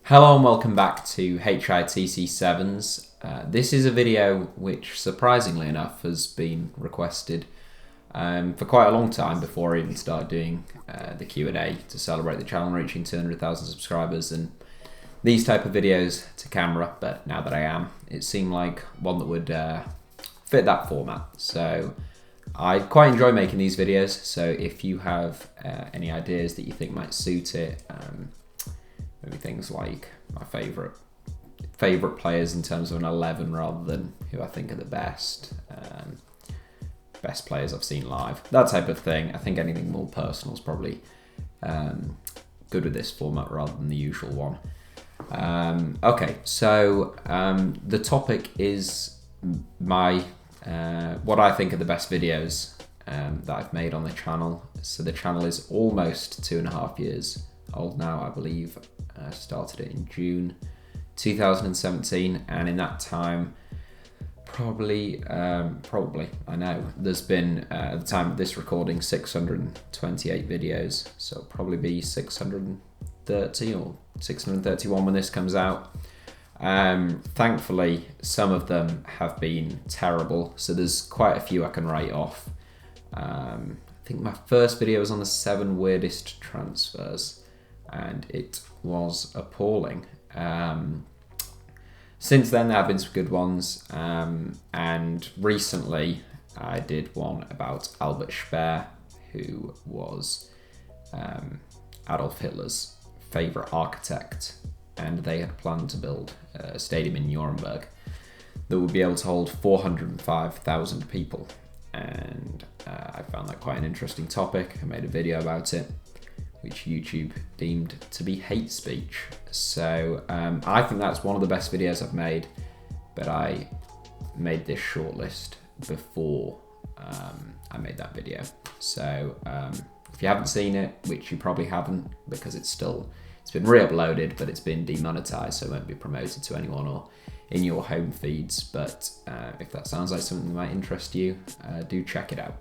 Hello and welcome back to HITC Sevens. This is a video which, surprisingly enough, has been requested for quite a long time before I even started doing the Q&A to celebrate the channel reaching 200,000 subscribers and these type of videos to camera. But now that I am, it seemed like one that would fit that format. So I quite enjoy making these videos. So if you have any ideas that you think might suit it, maybe things like my favourite players in terms of an 11 rather than who I think are the best players I've seen live, that type of thing. I think anything more personal is probably good with this format rather than the usual one. Okay, so the topic is my what I think are the best videos that I've made on the channel. So the channel is almost 2.5 years old now, I believe. I started it in June 2017, and in that time, probably, I know, there's been, at the time of this recording, 628 videos, so it'll probably be 630 or 631 when this comes out. Thankfully, some of them have been terrible, so there's quite a few I can write off. I think my first video was on the 7 weirdest transfers, and it was appalling. Since then, there have been some good ones, and recently I did one about Albert Speer, who was Adolf Hitler's favourite architect, and they had planned to build a stadium in Nuremberg that would be able to hold 405,000 people, and I found that quite an interesting topic. I made a video about it, which YouTube deemed to be hate speech. So I think that's one of the best videos I've made, but I made this shortlist before I made that video. So if you haven't seen it, which you probably haven't because it's been re-uploaded, but it's been demonetized, so it won't be promoted to anyone or in your home feeds. But if that sounds like something that might interest you, do check it out.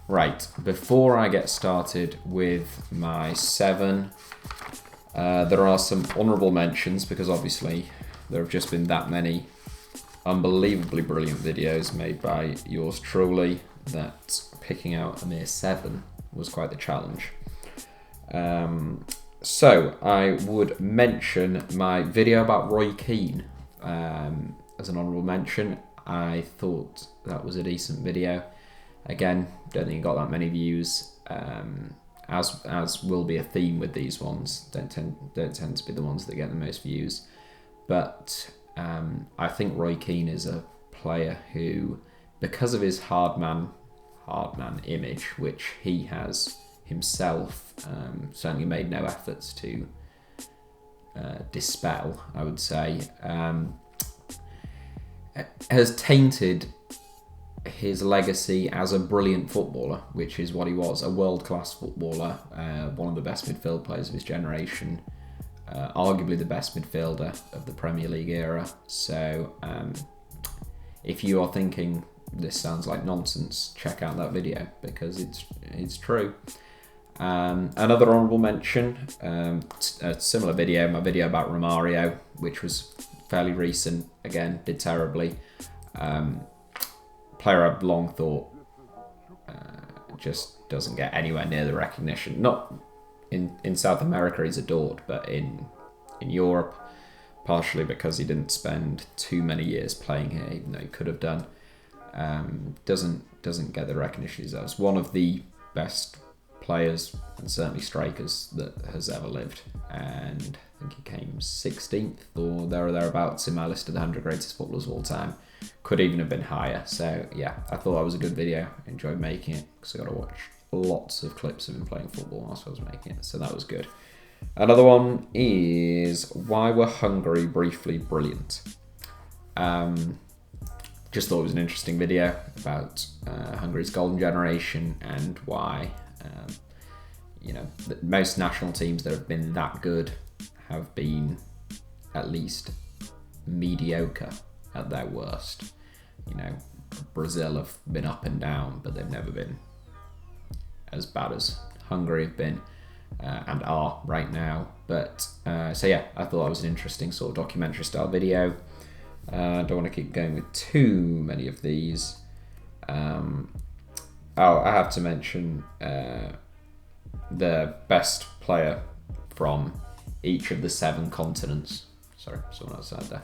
Right, before I get started with my 7, there are some honourable mentions because obviously there have just been that many unbelievably brilliant videos made by yours truly that picking out a mere 7 was quite the challenge. So I would mention my video about Roy Keane as an honourable mention. I thought that was a decent video. Again, don't think it got that many views, as will be a theme with these ones. Don't tend to be the ones that get the most views. But I think Roy Keane is a player who, because of his hard man image, which he has himself certainly made no efforts to dispel, I would say, has tainted his legacy as a brilliant footballer, which is what he was, a world-class footballer, one of the best midfield players of his generation, arguably the best midfielder of the Premier League era. So if you are thinking this sounds like nonsense, check out that video because it's true. Another honourable mention, a similar video, my video about Romario, which was fairly recent, again, did terribly. Player I've long thought just doesn't get anywhere near the recognition. Not in South America he's adored, but in Europe, partially because he didn't spend too many years playing here, even though he could have done, doesn't get the recognition he deserves. One of the best players and certainly strikers that has ever lived, and I think he came 16th or there or thereabouts in my list of the 100 greatest footballers of all time. Could even have been higher. So yeah, I thought that was a good video. Enjoyed making it because I got to watch lots of clips of him playing football whilst I was making it, so that was good. Another one is why were Hungary briefly brilliant? Just thought it was an interesting video about Hungary's golden generation and why most national teams that have been that good have been at least mediocre at their worst. Brazil have been up and down, but they've never been as bad as Hungary have been. and are right now. But so yeah, I thought that was an interesting sort of documentary style video. I don't want to keep going with too many of these. Oh, I have to mention the best player from each of the 7 continents. Sorry, someone outside there.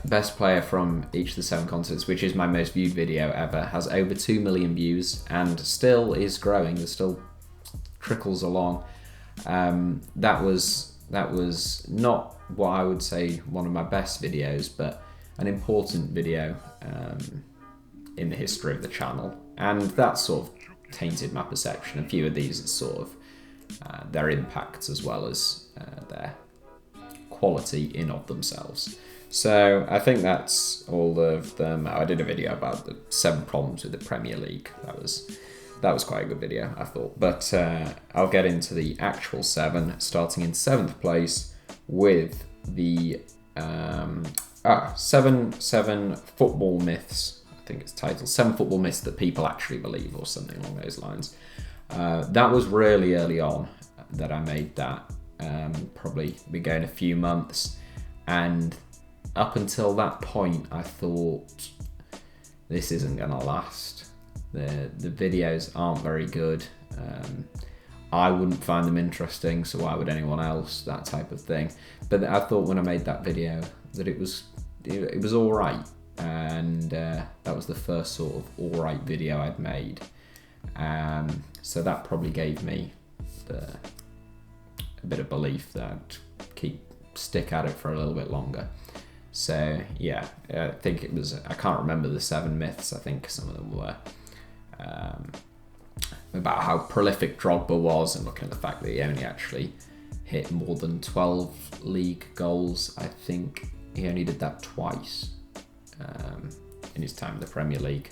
Best player from each of the 7 continents, which is my most viewed video ever, has over 2 million views and still is growing. It still trickles along. That was not what I would say one of my best videos, but an important video in the history of the channel, and that sort of tainted my perception. A few of these are sort of their impacts as well as their quality in of themselves. So I think that's all of them. I did a video about the 7 problems with the Premier League. That was quite a good video, I thought. But I'll get into the actual 7, starting in 7th place with the 7 football myths. I think it's titled 7 football myths that people actually believe, or something along those lines. That was really early on that I made that. Probably been going a few months, and up until that point I thought this isn't gonna last. The videos aren't very good. I wouldn't find them interesting, so why would anyone else? That type of thing. But I thought when I made that video that it was alright, and that was the first sort of alright video I'd made. So that probably gave me a bit of belief that I'd stick at it for a little bit longer. So yeah, I think it was, I can't remember the 7 myths. I think some of them were about how prolific Drogba was, and looking at the fact that he only actually hit more than 12 league goals. I think he only did that twice in his time in the Premier League,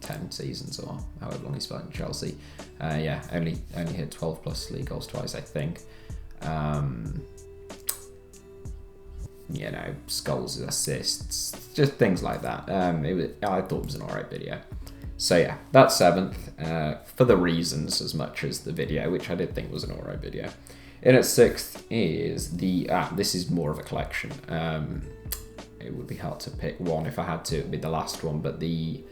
10 seasons or however long he spent in Chelsea. Yeah, only hit 12 plus league goals twice, I think. You know, goals, assists, just things like that. I thought it was an alright video. So yeah, that's 7th for the reasons as much as the video, which I did think was an alright video. In at 6th is this is more of a collection. It would be hard to pick one. If I had to, it'd be the last one, but the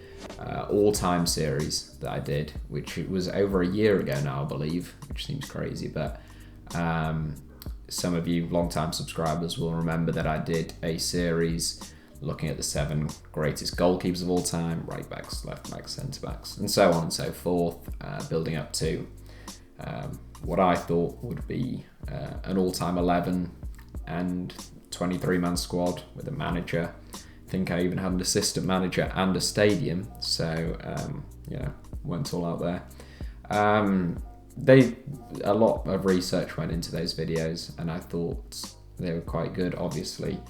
all-time series that I did, which it was over a year ago now, I believe, which seems crazy, but some of you long-time subscribers will remember that I did a series looking at the 7 greatest goalkeepers of all time, right backs, left backs, centre backs, and so on and so forth, building up to what I thought would be an all-time 11 and 23-man squad with a manager. I think I even had an assistant manager and a stadium, so went all out there. A lot of research went into those videos, and I thought they were quite good. Obviously,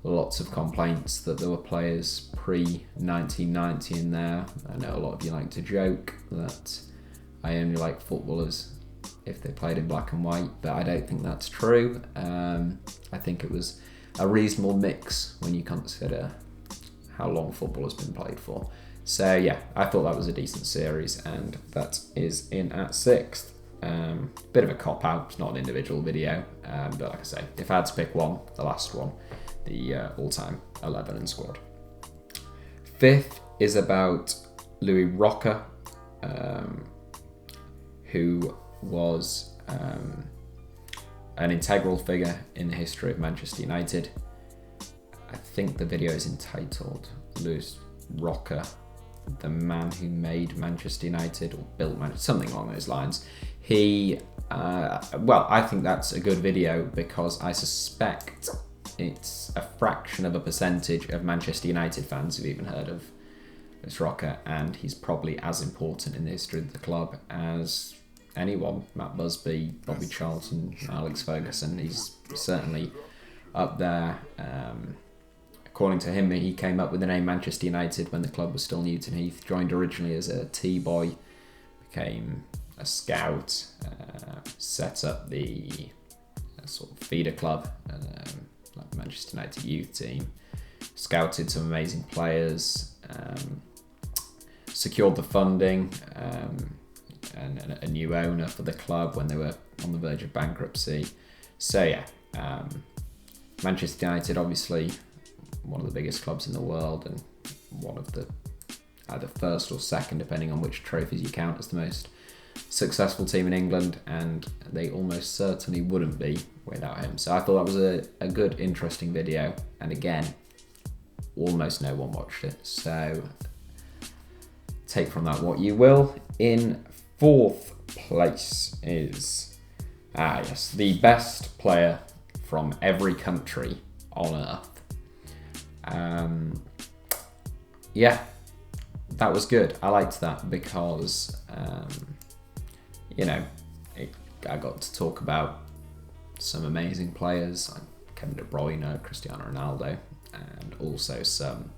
lots of complaints that there were players pre-1990 in there. I know a lot of you like to joke that I only like footballers if they played in black and white, but I don't think that's true. I think it was a reasonable mix when you consider how long football has been played for. So yeah, I thought that was a decent series, and that is in at 6th. Bit of a cop-out, it's not an individual video, but like I say, if I had to pick one, the last one, the all-time 11 and squad. 5th is about Louis Roca, who was an integral figure in the history of Manchester United. I think the video is entitled Louis Roca, the man who made Manchester United, or built Manchester, something along those lines. I think that's a good video because I suspect it's a fraction of a percentage of Manchester United fans who've even heard of Louis Roca, and he's probably as important in the history of the club as anyone. Matt Busby, Bobby Charlton, Alex Ferguson. He's certainly up there. According to him, he came up with the name Manchester United when the club was still Newton Heath. Joined originally as a T-boy, became a scout, set up the sort of feeder club, like the Manchester United youth team, scouted some amazing players, secured the funding, and a new owner for the club when they were on the verge of bankruptcy. So yeah, Manchester United, obviously one of the biggest clubs in the world and one of the either first or second, depending on which trophies you count, as the most successful team in England, and they almost certainly wouldn't be without him. So I thought that was a good, interesting video, and again, almost no one watched it. So take from that what you will. In fourth place is, yes, the best player from every country on earth. Yeah, that was good. I liked that because, you know, I got to talk about some amazing players like Kevin De Bruyne, Cristiano Ronaldo, and also some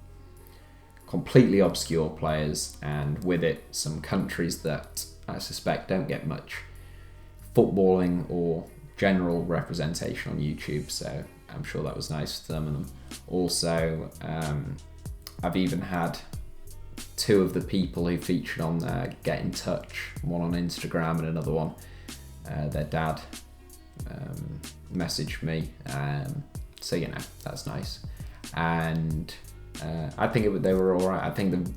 completely obscure players, and with it some countries that I suspect don't get much footballing or general representation on YouTube, so I'm sure that was nice for some of them. Also, I've even had two of the people who featured on there get in touch, one on Instagram and another one, their dad messaged me, so you know, that's nice. And I think they were all right. I think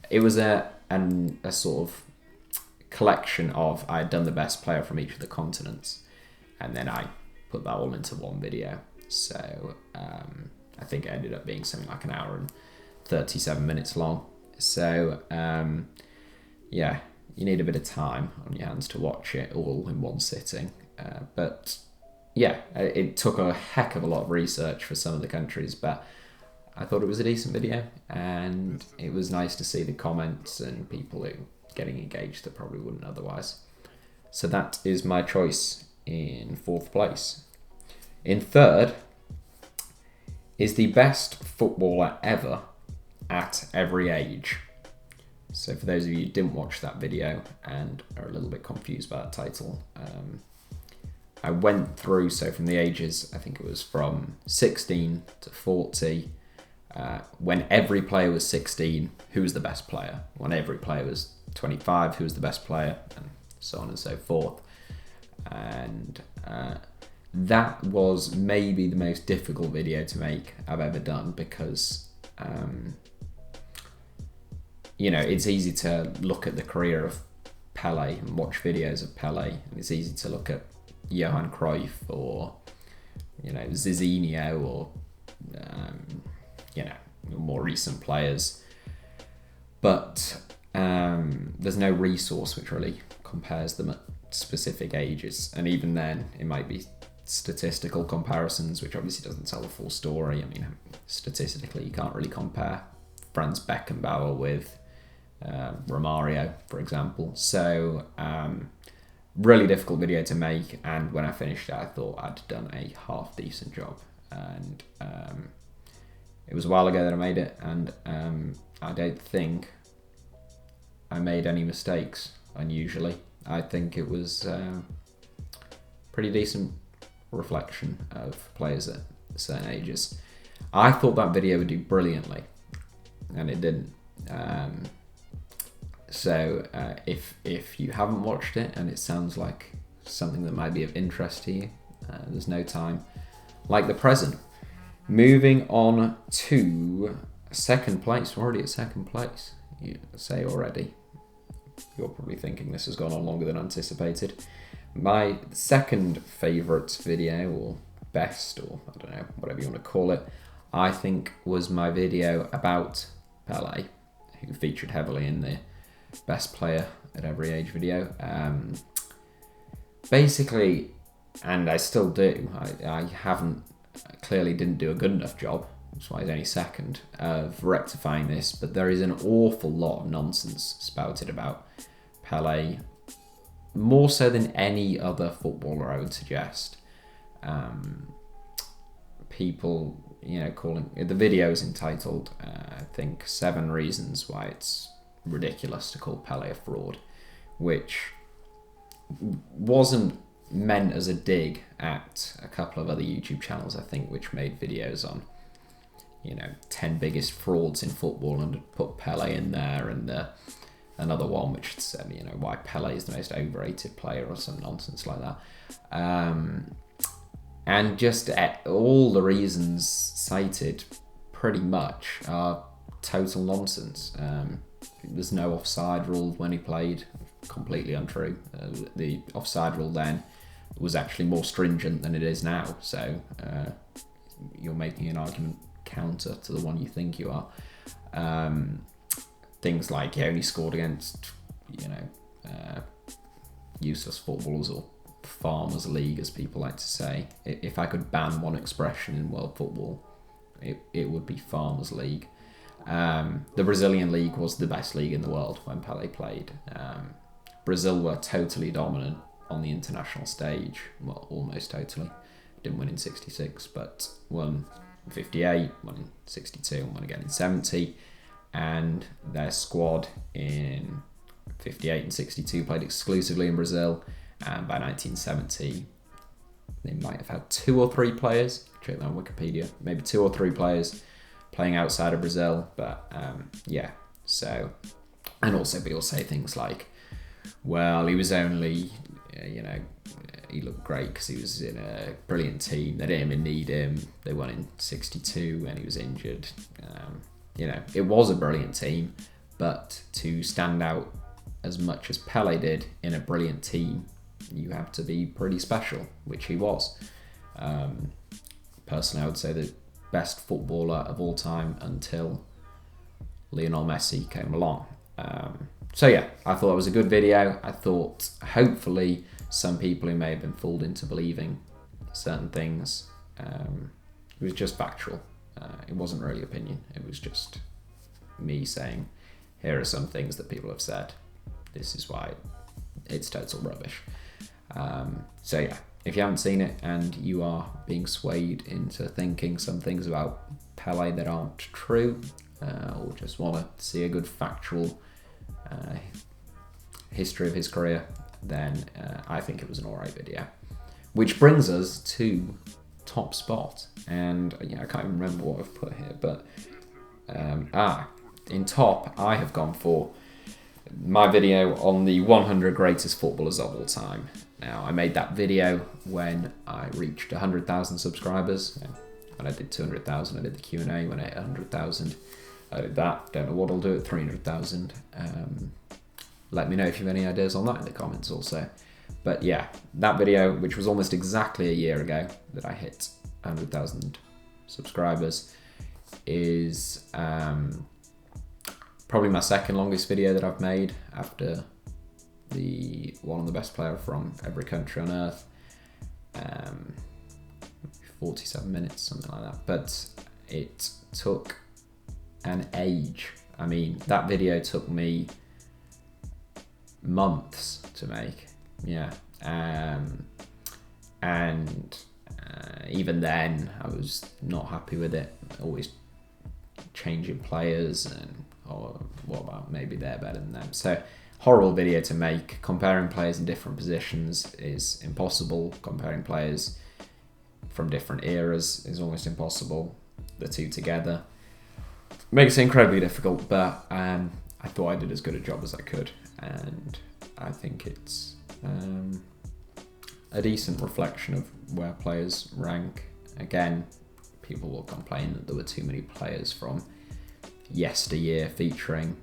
it was a sort of collection of, I had done the best player from each of the continents, and then I put that all into one video. So I think it ended up being something like an hour and 37 minutes long. So yeah, you need a bit of time on your hands to watch it all in one sitting. But yeah, it took a heck of a lot of research for some of the countries, but I thought it was a decent video, and it was nice to see the comments and people who getting engaged that probably wouldn't otherwise. So that is my choice in fourth place. In third is the best footballer ever at every age. So for those of you who didn't watch that video and are a little bit confused by that title, I went through, so from the ages, I think it was from 16 to 40, when every player was 16, who was the best player? When every player was 25, who was the best player? And so on and so forth. And that was maybe the most difficult video to make I've ever done, because you know, it's easy to look at the career of Pele and watch videos of Pele, and it's easy to look at Johan Cruyff or, you know, Zizinho or you know, more recent players, but there's no resource which really compares them at specific ages, and even then it might be statistical comparisons, which obviously doesn't tell the full story. I mean, statistically you can't really compare Franz Beckenbauer with Romario, for example. So really difficult video to make, and when I finished it I thought I'd done a half decent job, and it was a while ago that I made it, and I don't think I made any mistakes unusually. I think it was pretty decent reflection of players at certain ages. I thought that video would do brilliantly, and it didn't. So if you haven't watched it and it sounds like something that might be of interest to you, there's no time like the present. Moving on to second place. We're already at second place, you say already. You're probably thinking this has gone on longer than anticipated. My second favourite video, or best, or I don't know, whatever you want to call it, I think was my video about Pele, who featured heavily in the best player at every age video. Basically, and I still do, I haven't, clearly didn't do a good enough job, that's why it's only second, of rectifying this, but there is an awful lot of nonsense spouted about Pele, more so than any other footballer, I would suggest. People, you know, calling, the video is entitled, I think, 7 Reasons Why It's Ridiculous to Call Pele a Fraud, which wasn't meant as a dig at a couple of other YouTube channels, I think, which made videos on, you know, 10 biggest frauds in football and put Pele in there, and the another one which said, you know, why Pele is the most overrated player or some nonsense like that. And just all the reasons cited pretty much are total nonsense. There's no offside rule when he played, completely untrue. The offside rule then was actually more stringent than it is now, so you're making an argument counter to the one you think you are. Things like he only scored against, you know, useless footballers, or Farmers League, as people like to say. If I could ban one expression in world football, it would be Farmers League. The Brazilian league was the best league in the world when Pele played. Brazil were totally dominant on the international stage. Well, almost totally. Didn't win in 66, but won in 58, won in 62, and won again in 70. And their squad in 58 and 62 played exclusively in Brazil. And by 1970, they might have had 2 or 3 players, check that on Wikipedia, maybe 2 or 3 players playing outside of Brazil. But yeah, so, and also people say things like, well, he was only, you know, he looked great because he was in a brilliant team. They didn't even need him. They won in 62 and he was injured. You know, it was a brilliant team, but to stand out as much as Pele did in a brilliant team, you have to be pretty special, which he was. Personally, I would say the best footballer of all time until Lionel Messi came along. So yeah, I thought it was a good video. I thought hopefully some people who may have been fooled into believing certain things, it was just factual. It wasn't really opinion. It was just me saying, here are some things that people have said. This is why it's total rubbish. So yeah, if you haven't seen it and you are being swayed into thinking some things about Pele that aren't true, or just want to see a good factual history of his career, then I think it was an alright video. Which brings us to top spot, and yeah, I can't even remember what I've put here, but in top I have gone for my video on the 100 greatest footballers of all time. Now, I made that video when I reached 100,000 subscribers. When I did 200,000, I did the Q&A. When I hit 100,000, I did that. Don't know what I'll do at 300,000. Let me know if you have any ideas on that in the comments also. But yeah, that video, which was almost exactly a year ago that I hit 100,000 subscribers, is probably my second longest video that I've made, after the one on the best player from every country on earth. 47 minutes, something like that. But it took an age. I mean, that video took me months to make. Yeah. And even then, I was not happy with it. Always changing players, and what about maybe they're better than them. So horrible video to make. Comparing players in different positions is impossible. Comparing players from different eras is almost impossible. The two together makes it incredibly difficult, but I thought I did as good a job as I could, and I think it's a decent reflection of where players rank. Again, people will complain that there were too many players from yesteryear featuring.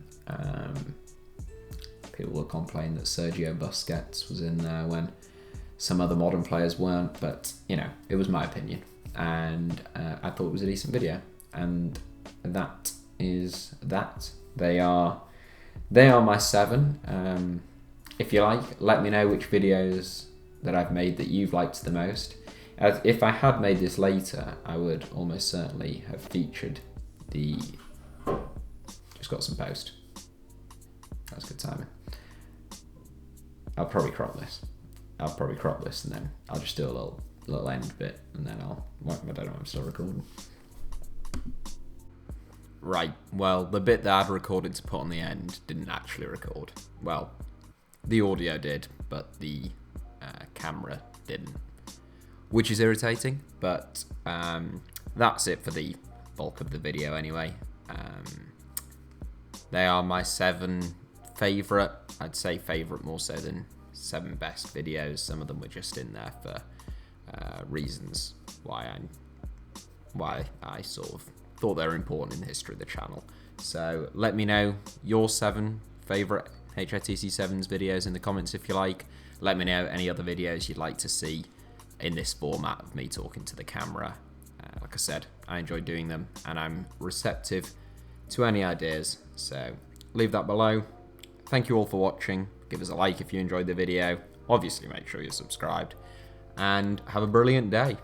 People will complain that Sergio Busquets was in there when some other modern players weren't, but you know, it was my opinion, and I thought it was a decent video, and that is that. They are my 7. If you like, let me know which videos that I've made that you've liked the most. If I had made this later, I would almost certainly have featured the... Just got some post. That's good timing. I'll probably crop this. And then I'll just do a little end bit, and then I don't know, I'm still recording. Right, well, the bit that I'd recorded to put on the end didn't actually record. Well, the audio did, but the camera didn't, which is irritating, but that's it for the bulk of the video anyway. They are my 7 favourite. I'd say favourite more so than 7 best videos. Some of them were just in there for reasons why I sort of thought they were important in the history of the channel. So let me know your 7 favourite HITC Sevens videos in the comments if you like. Let me know any other videos you'd like to see in this format of me talking to the camera. Like I said, I enjoy doing them and I'm receptive to any ideas, so leave that below. Thank you all for watching. Give us a like if you enjoyed the video. Obviously make sure you're subscribed and have a brilliant day.